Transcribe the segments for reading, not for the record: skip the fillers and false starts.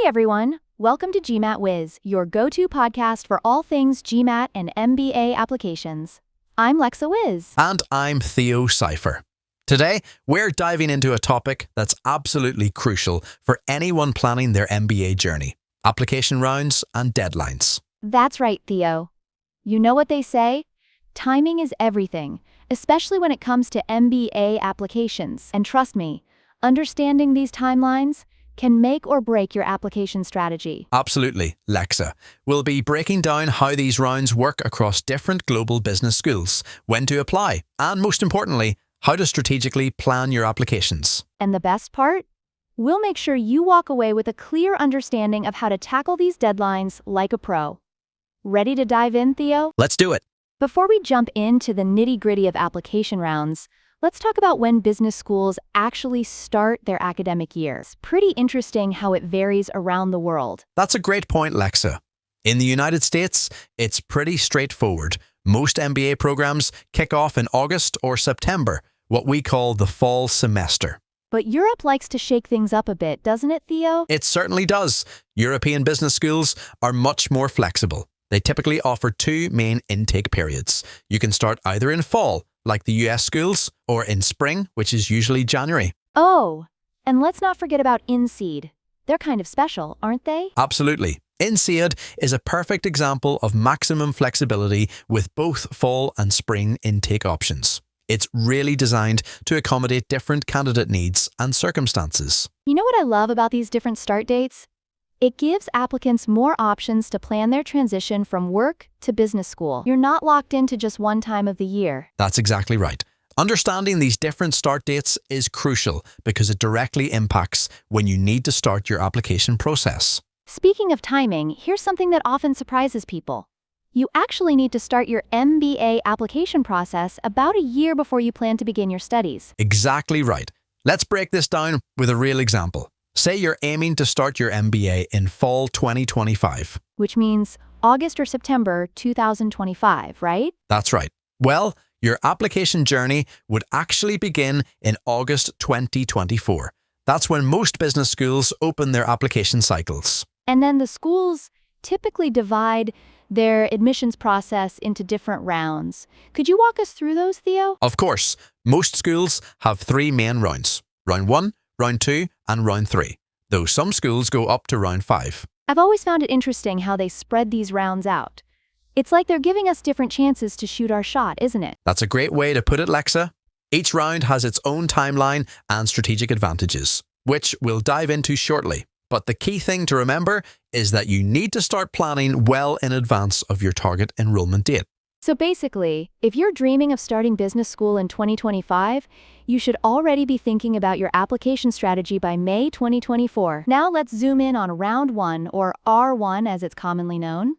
everyone, welcome to GMATWiz, your go-to podcast for all things GMAT and MBA applications. I'm Lexa Wiz. And I'm Theo, Cipher. Today, we're diving into a topic that's absolutely crucial for anyone planning their MBA journey: application rounds and deadlines. That's right, Theo. You know what they say? Timing is everything, especially when it comes to MBA applications. And trust me, understanding these timelines can make or break your application strategy. Absolutely, Lexa. We'll be breaking down how these rounds work across different global business schools, when to apply, and most importantly, how to strategically plan your applications. And the best part? We'll make sure you walk away with a clear understanding of how to tackle these deadlines like a pro. Ready to dive in, Theo? Let's do it. Before we jump into the nitty-gritty of application rounds, let's talk about when business schools actually start their academic year. It's pretty interesting how it varies around the world. That's a great point, Lexa. In the United States, it's pretty straightforward. Most MBA programs kick off in August or September, what we call the fall semester. But Europe likes to shake things up a bit, doesn't it, Theo? It certainly does. European business schools are much more flexible. They typically offer two main intake periods. You can start either in fall, like the US schools, or in spring, which is usually January. Oh, and let's not forget about in-seed. They're kind of special, aren't they? Absolutely. In-seed is a perfect example of maximum flexibility with both fall and spring intake options. It's really designed to accommodate different candidate needs and circumstances. You know what I love about these different start dates? It gives applicants more options to plan their transition from work to business school. You're not locked into just one time of the year. That's exactly right. Understanding these different start dates is crucial because it directly impacts when you need to start your application process. Speaking of timing, here's something that often surprises people. You actually need to start your MBA application process about a year before you plan to begin your studies. Exactly right. Let's break this down with a real example. Say you're aiming to start your MBA in fall 2025. Which means August or September 2025, right? That's right. Well, your application journey would actually begin in August 2024. That's when most business schools open their application cycles. And then the schools typically divide their admissions process into different rounds. Could you walk us through those, Theo? Of course. Most schools have three main rounds: round 1, round 2, and round 3, though some schools go up to round 5. I've always found it interesting how they spread these rounds out. It's like they're giving us different chances to shoot our shot, isn't it? That's a great way to put it, Lexa. Each round has its own timeline and strategic advantages, which we'll dive into shortly. But the key thing to remember is that you need to start planning well in advance of your target enrollment date. So basically, if you're dreaming of starting business school in 2025, you should already be thinking about your application strategy by May 2024. Now let's zoom in on round 1, or R1 as it's commonly known.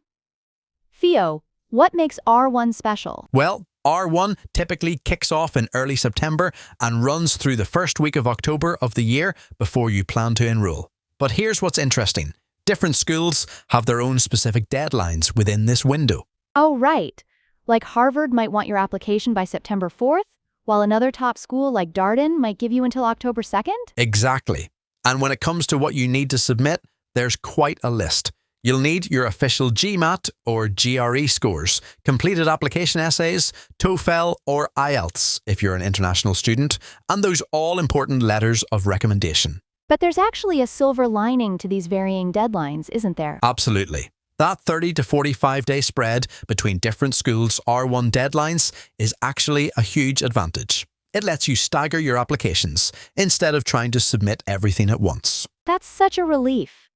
Theo, what makes R1 special? Well, R1 typically kicks off in early September and runs through the first week of October of the year before you plan to enroll. But here's what's interesting. Different schools have their own specific deadlines within this window. Oh, right. Like Harvard might want your application by September 4th, while another top school like Darden might give you until October 2nd? Exactly. And when it comes to what you need to submit, there's quite a list. You'll need your official GMAT or GRE scores, completed application essays, TOEFL or IELTS if you're an international student, and those all-important letters of recommendation. But there's actually a silver lining to these varying deadlines, isn't there? Absolutely. That 30 to 45-day spread between different schools' R1 deadlines is actually a huge advantage. It lets you stagger your applications instead of trying to submit everything at once. That's such a relief.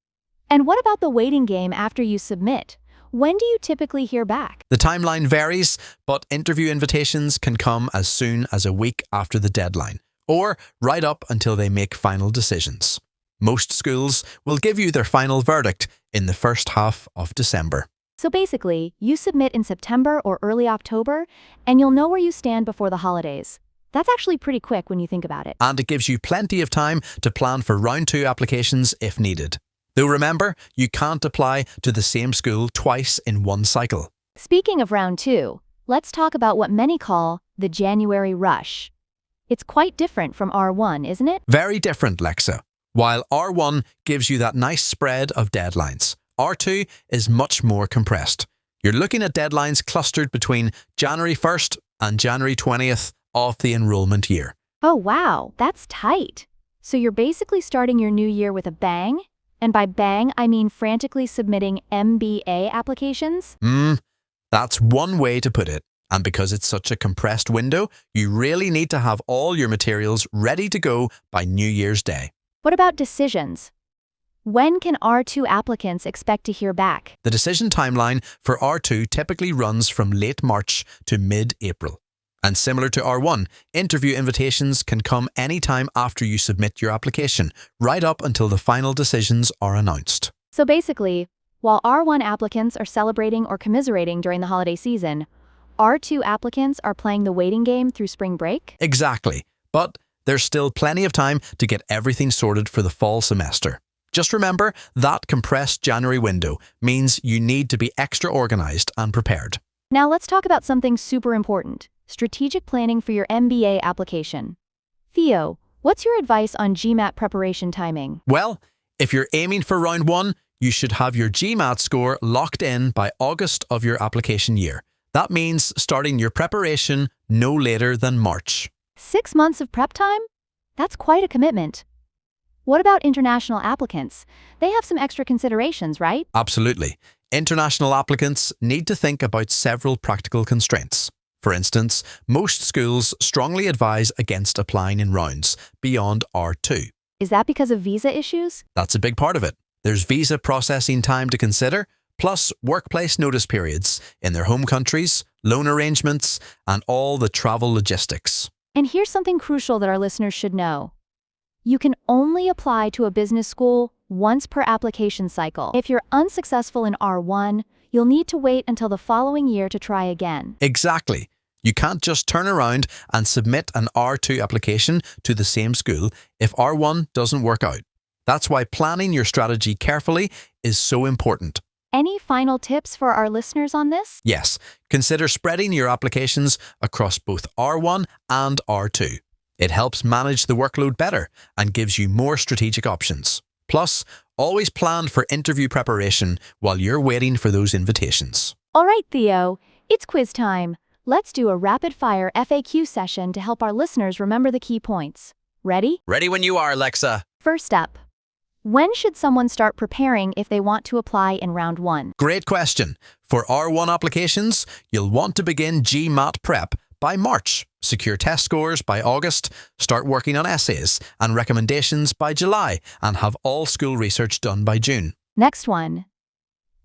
And what about the waiting game after you submit? When do you typically hear back? The timeline varies, but interview invitations can come as soon as a week after the deadline, or right up until they make final decisions. Most schools will give you their final verdict in the first half of December. So basically, you submit in September or early October, and you'll know where you stand before the holidays. That's actually pretty quick when you think about it. And it gives you plenty of time to plan for round 2 applications if needed. Though remember, you can't apply to the same school twice in one cycle. Speaking of round 2, let's talk about what many call the January rush. It's quite different from R1, isn't it? Very different, Lexa. While R1 gives you that nice spread of deadlines, R2 is much more compressed. You're looking at deadlines clustered between January 1st and January 20th of the enrollment year. Oh wow, that's tight. So you're basically starting your new year with a bang? And by bang, I mean frantically submitting MBA applications? That's one way to put it. And because it's such a compressed window, you really need to have all your materials ready to go by New Year's Day. What about decisions? When can R2 applicants expect to hear back? The decision timeline for R2 typically runs from late March to mid-April. And similar to R1, interview invitations can come anytime after you submit your application, right up until the final decisions are announced. So basically, while R1 applicants are celebrating or commiserating during the holiday season, R2 applicants are playing the waiting game through spring break? Exactly. But there's still plenty of time to get everything sorted for the fall semester. Just remember that compressed January window means you need to be extra organized and prepared. Now let's talk about something super important: strategic planning for your MBA application. Theo, what's your advice on GMAT preparation timing? Well, if you're aiming for round 1, you should have your GMAT score locked in by August of your application year. That means starting your preparation no later than March. 6 months of prep time? That's quite a commitment. What about international applicants? They have some extra considerations, right? Absolutely. International applicants need to think about several practical constraints. For instance, most schools strongly advise against applying in rounds beyond R2. Is that because of visa issues? That's a big part of it. There's visa processing time to consider, plus workplace notice periods in their home countries, loan arrangements, and all the travel logistics. And here's something crucial that our listeners should know. You can only apply to a business school once per application cycle. If you're unsuccessful in R1, you'll need to wait until the following year to try again. Exactly. You can't just turn around and submit an R2 application to the same school if R1 doesn't work out. That's why planning your strategy carefully is so important. Any final tips for our listeners on this? Yes, consider spreading your applications across both R1 and R2. It helps manage the workload better and gives you more strategic options. Plus, always plan for interview preparation while you're waiting for those invitations. All right, Theo, it's quiz time. Let's do a rapid-fire FAQ session to help our listeners remember the key points. Ready? Ready when you are, Lexa. First up, when should someone start preparing if they want to apply in round 1? Great question. For R1 applications, you'll want to begin GMAT prep by March, secure test scores by August, start working on essays and recommendations by July, and have all school research done by June. Next one.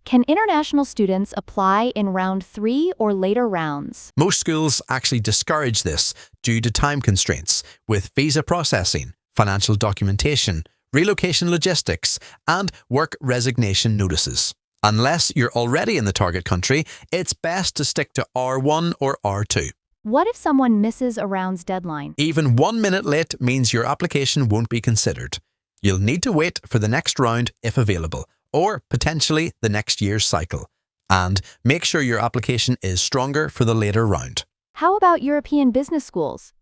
Can international students apply in round 3 or later rounds? Most schools actually discourage this due to time constraints with visa processing, financial documentation, relocation logistics, and work resignation notices. Unless you're already in the target country, it's best to stick to R1 or R2. What if someone misses a round's deadline? Even 1 minute late means your application won't be considered. You'll need to wait for the next round if available, or potentially the next year's cycle. And make sure your application is stronger for the later round. How about European business schools?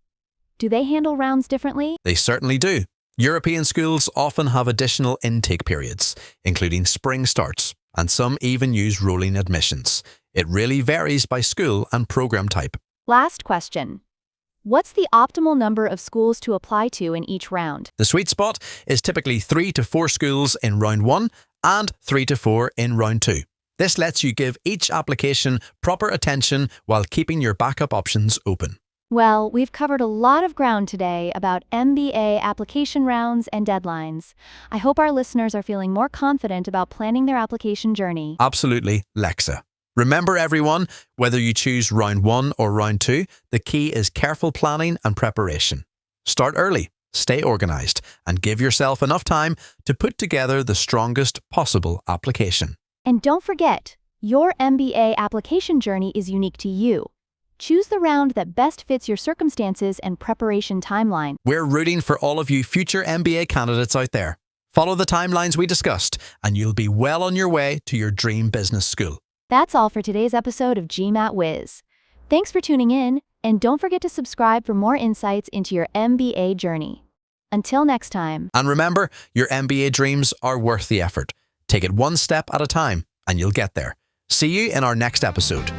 Do they handle rounds differently? They certainly do. European schools often have additional intake periods, including spring starts, and some even use rolling admissions. It really varies by school and program type. Last question. What's the optimal number of schools to apply to in each round? The sweet spot is typically 3 to 4 schools in round 1 and 3 to 4 in round 2. This lets you give each application proper attention while keeping your backup options open. Well, we've covered a lot of ground today about MBA application rounds and deadlines. I hope our listeners are feeling more confident about planning their application journey. Absolutely, Lexa. Remember everyone, whether you choose round 1 or round 2, the key is careful planning and preparation. Start early, stay organized, and give yourself enough time to put together the strongest possible application. And don't forget, your MBA application journey is unique to you. Choose the round that best fits your circumstances and preparation timeline. We're rooting for all of you future MBA candidates out there. Follow the timelines we discussed, and you'll be well on your way to your dream business school. That's all for today's episode of GMATWiz. Thanks for tuning in, and don't forget to subscribe for more insights into your MBA journey. Until next time. And remember, your MBA dreams are worth the effort. Take it one step at a time, and you'll get there. See you in our next episode.